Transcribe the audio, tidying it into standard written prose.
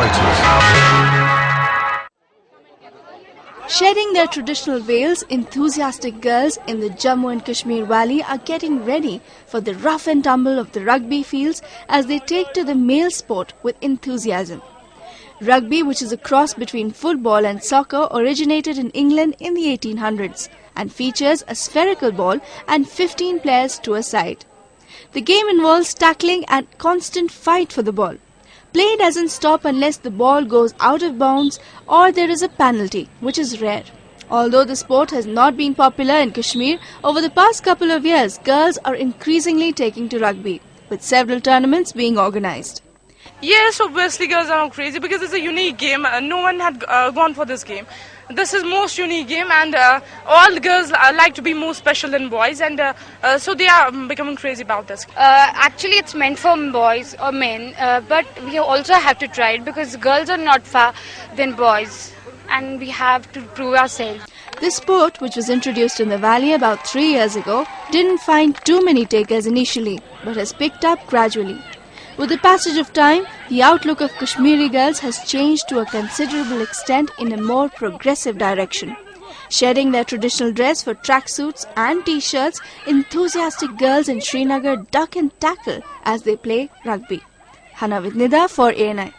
authorities. Shedding their traditional veils, enthusiastic girls in the Jammu and Kashmir valley are getting ready for the rough and tumble of the rugby fields as they take to the male sport with enthusiasm. Rugby, which is a cross between football and soccer, originated in England in the 1800s and features a spherical ball and 15 players to a side. The game involves tackling and constant fight for the ball. Play doesn't stop unless the ball goes out of bounds or there is a penalty, which is rare. Although the sport has not been popular in Kashmir, over the past couple of years, girls are increasingly taking to rugby, with several tournaments being organized. Yes, obviously girls are crazy because it's a unique game. No one had gone for this game. This is most unique game, and all the girls like to be more special than boys, and so they are becoming crazy about this. Actually, it's meant for boys or men, but we also have to try it because girls are not far than boys, and we have to prove ourselves. This sport, which was introduced in the valley about 3 years ago, didn't find too many takers initially, but has picked up gradually. With the passage of time, the outlook of Kashmiri girls has changed to a considerable extent in a more progressive direction. Shedding their traditional dress for tracksuits and t-shirts, enthusiastic girls in Srinagar duck and tackle as they play rugby. Hana with Nida for ANI.